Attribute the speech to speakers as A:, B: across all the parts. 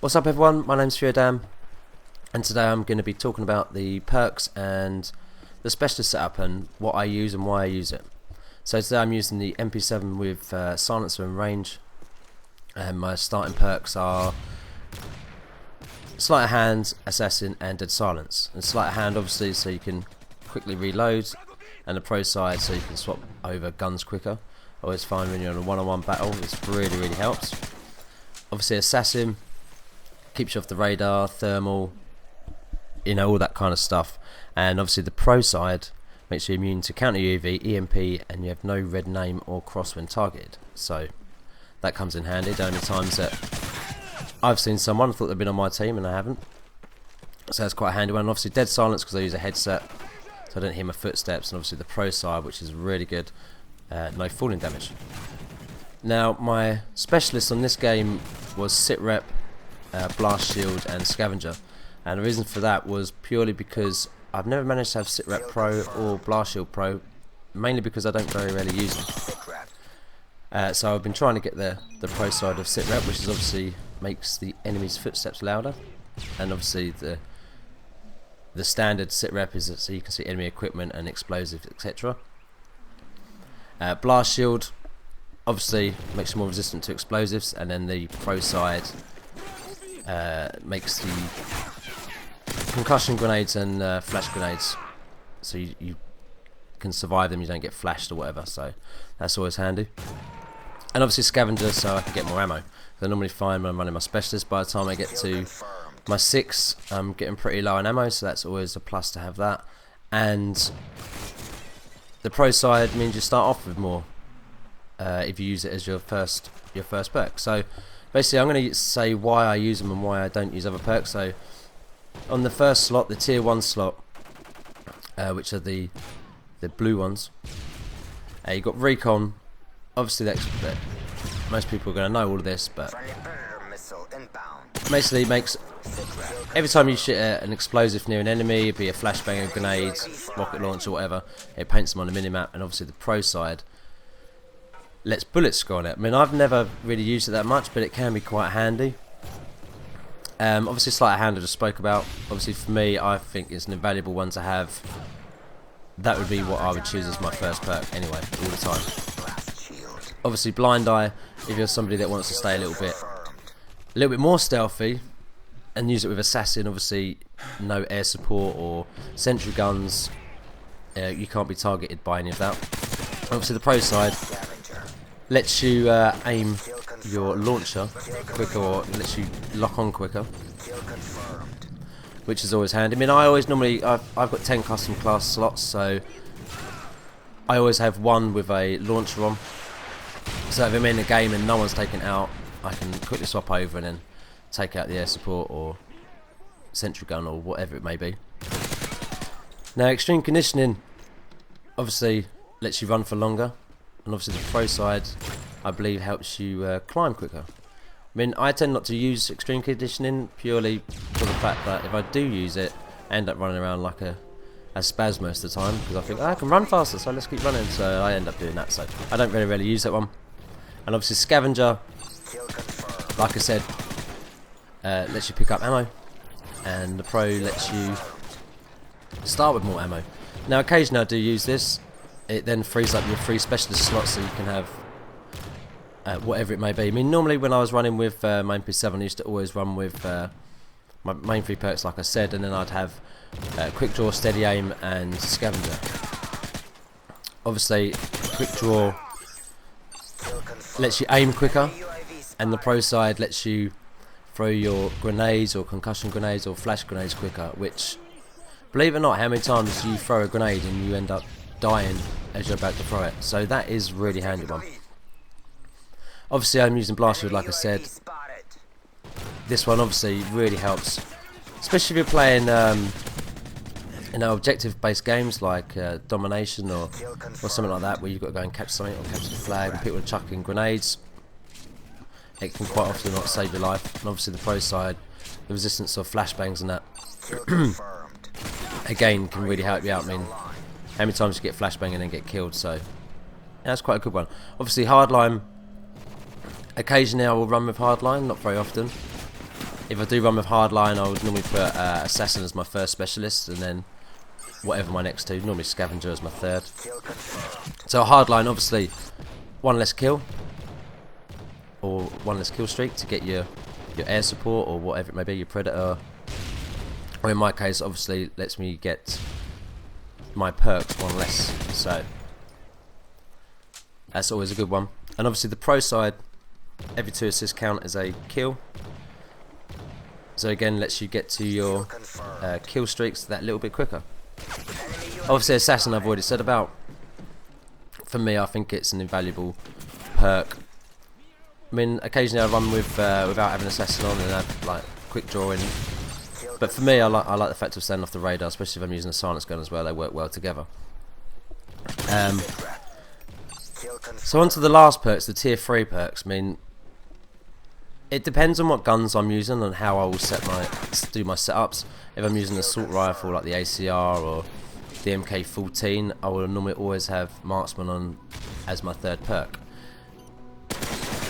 A: What's up everyone, my name's Fewerdan, and today I'm going to be talking about the perks and the specialist setup and what I use and why I use it. So today I'm using the MP7 with silencer and range, and my starting perks are sleight of hand, assassin and dead silence. And sleight of hand obviously so you can quickly reload, and the pro side so you can swap over guns quicker. I always find when you're in a one-on-one battle this really helps. Obviously assassin keeps you off the radar, thermal, you know, all that kind of stuff. And obviously the pro side makes you immune to counter UV, EMP, and you have no red name or cross when targeted. So that comes in handy. The only times that I've seen someone, thought they'd been on my team and I haven't. So that's quite a handy one. And obviously dead silence because I use a headset, so I don't hear my footsteps. And obviously the pro side, which is really good, no falling damage. Now my specialist on this game was sit rep, blast shield and scavenger, and the reason for that was purely because I've never managed to have sit rep pro or blast shield pro, mainly because I don't very rarely use them. So I've been trying to get the pro side of sit rep, which is obviously makes the enemy's footsteps louder, and obviously the standard sit rep is so you can see enemy equipment and explosives, etc. Blast shield obviously makes you more resistant to explosives, and then the pro side makes the concussion grenades and flash grenades, so you can survive them, you don't get flashed or whatever, so that's always handy. And obviously scavenger, so I can get more ammo. I normally find when I'm running my specialist, by the time I get to my 6 I'm getting pretty low on ammo, so that's always a plus to have that. And the pro side means you start off with more if you use it as your first perk. So basically I'm going to say why I use them and why I don't use other perks. So on the first slot, the tier 1 slot, which are the blue ones, you've got recon. Obviously that most people are going to know all of this, but basically it makes every time you shoot an explosive near an enemy, be a flashbang, a grenade, rocket launch or whatever, it paints them on the minimap. And obviously the pro side lets bullets score on it. I mean, I've never really used it that much, but it can be quite handy. Obviously sleight of hand I just spoke about. Obviously for me, I think it's an invaluable one to have. That would be what I would choose as my first perk anyway, all the time. Obviously blind eye, if you're somebody that wants to stay a little bit more stealthy and use it with assassin, obviously no air support or sentry guns, you can't be targeted by any of that. Obviously the pro side lets you aim your launcher quicker, or lets you lock on quicker, which is always handy. I mean, I've got 10 custom class slots, so I always have one with a launcher on, so if I'm in a game and no one's taken out, I can quickly swap over and then take out the air support or sentry gun or whatever it may be. Now extreme conditioning obviously lets you run for longer, and obviously the pro side I believe helps you climb quicker. I mean, I tend not to use extreme conditioning purely for the fact that if I do use it, I end up running around like a spaz most of the time, because I think, oh, I can run faster, so let's keep running, so I end up doing that. So I don't really use that one. And obviously scavenger, like I said, lets you pick up ammo, and the pro lets you start with more ammo. Now occasionally I do use this. It then frees up your 3 specialist slots so you can have whatever it may be. I mean, normally when I was running with my MP7, I used to always run with my main 3 perks, like I said, and then I'd have quick draw, steady aim and scavenger. Obviously quick draw lets you aim quicker, and the pro side lets you throw your grenades or concussion grenades or flash grenades quicker, which, believe it or not, how many times you throw a grenade and you end up dying as you're about to throw it? So that is really handy one. Obviously I'm using blast shield, like I said. This one obviously really helps, especially if you're playing objective based games like domination or something like that, where you've got to go and catch something or capture the flag, and people are chucking grenades. It can quite often not save your life. And obviously the pro side, the resistance of flashbangs and that again can really help you out. I mean, how many times you get flashbang and then get killed? So yeah, that's quite a good one. Obviously hardline, Occasionally I will run with hardline, not very often. If I do run with hardline, I would normally put assassin as my first specialist, and then whatever my next two, normally scavenger as my third. So hardline, obviously, one less kill, or one less kill streak to get your air support, or whatever it may be, your predator. Or in my case, obviously, lets me get my perks one less. So that's always a good one. And obviously the pro side, every 2 assists count as a kill. So again, lets you get to your kill streaks that little bit quicker. Obviously assassin I've already said about. For me, I think it's an invaluable perk. I mean, occasionally I run with without having assassin on and have like quick drawing. But for me, I like the fact of staying off the radar, especially if I'm using a silence gun as well. They work well together. So on to the last perks, the tier 3 perks. I mean, it depends on what guns I'm using and how I will do my setups. If I'm using an assault rifle like the ACR or the MK14, I will normally always have marksman on as my third perk,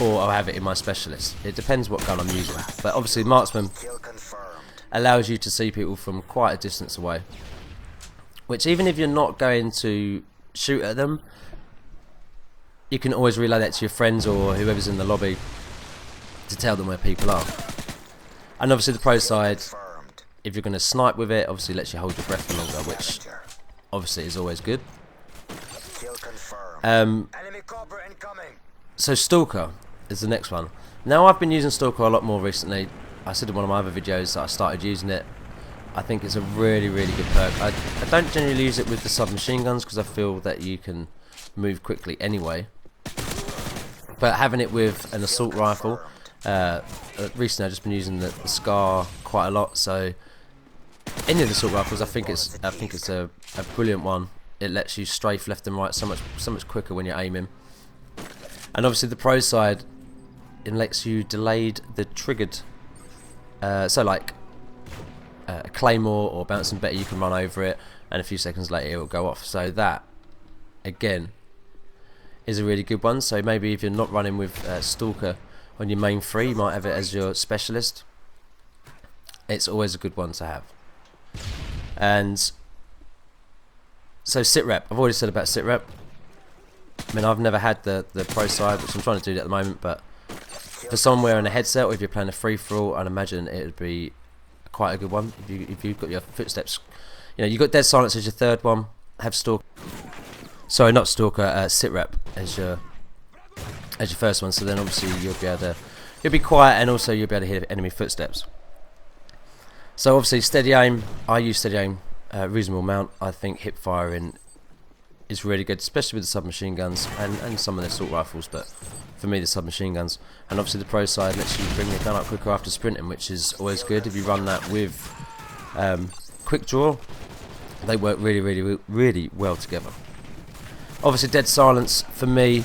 A: or I'll have it in my specialist. It depends what gun I'm using, but obviously marksman allows you to see people from quite a distance away, which even if you're not going to shoot at them, you can always relay that to your friends or whoever's in the lobby to tell them where people are. And obviously the pro side, if you're going to snipe with it, obviously lets you hold your breath for longer, which obviously is always good. So Stalker is the next one. Now I've been using Stalker a lot more recently. I said in one of my other videos that I started using it. I think it's a really good perk. I don't generally use it with the submachine guns because I feel that you can move quickly anyway. But having it with an assault rifle, recently I've just been using the Scar quite a lot. So any of the assault rifles, I think it's a brilliant one. It lets you strafe left and right so much quicker when you're aiming. And obviously the pro side, it lets you delayed the triggered. So like a claymore or bouncing better, you can run over it, and a few seconds later it will go off. So that again is a really good one. So maybe if you're not running with Stalker on your main 3, you might have it as your specialist. It's always a good one to have. And so sit rep, I've already said about sit rep. I mean, I've never had the pro side, which I'm trying to do at the moment, but for someone wearing a headset, or if you're playing a free-for-all, I'd imagine it would be quite a good one. If you've got your footsteps, you know, you've got dead silence as your third one. Have Stalker, sorry, not Stalker, sit rep as your first one. So then obviously you'll be quiet, and also you'll be able to hear enemy footsteps. So obviously steady aim. I use steady aim reasonable amount. I think hip firing is really good, especially with the submachine guns and some of the assault rifles, but for me the submachine guns. And obviously the pro side lets you bring your gun up quicker after sprinting, which is always good. If you run that with quick draw, they work really well together. Obviously dead silence, for me,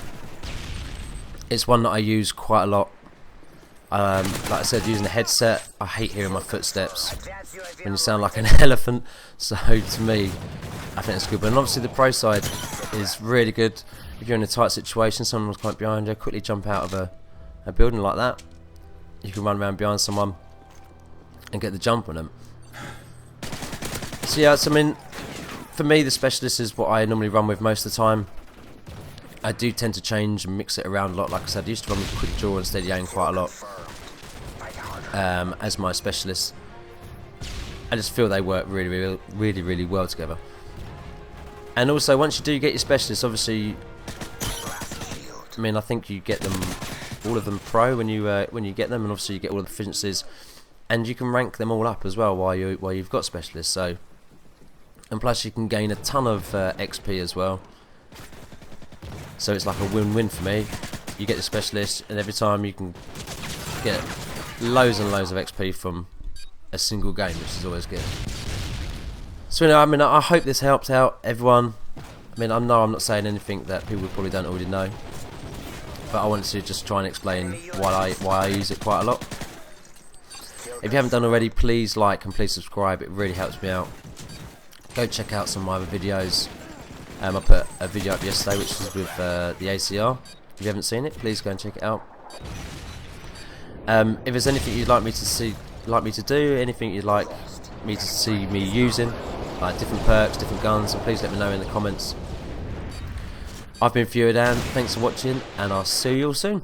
A: it's one that I use quite a lot. Like I said, using a headset, I hate hearing my footsteps when you sound like an elephant, so to me I think it's good. But obviously the pro side is really good. If you're in a tight situation, someone's quite behind you, quickly jump out of a building like that. You can run around behind someone and get the jump on them. So yeah, so I mean, for me the specialist is what I normally run with most of the time. I do tend to change and mix it around a lot. Like I said, I used to run with quick draw and steady aim quite a lot as my specialist. I just feel they work really well together. And also, once you do get your specialists, obviously, I mean, I think you get them, all of them pro when you get them, and obviously you get all the efficiencies, and you can rank them all up as well while you've got specialists. So, and plus you can gain a ton of XP as well. So it's like a win-win for me. You get the specialist, and every time you can get loads and loads of XP from a single game, which is always good. So anyway, I mean, I hope this helps out everyone. I mean, I'm not saying anything that people probably don't already know, but I wanted to just try and explain why I use it quite a lot. If you haven't done already, please like and please subscribe. It really helps me out. Go check out some of my other videos. I put a video up yesterday which was with the ACR. If you haven't seen it, please go and check it out. If there's anything you'd like me to do, anything you'd like me to see me using, like different perks, different guns, and please let me know in the comments. I've been Fewerdan, thanks for watching, and I'll see you all soon.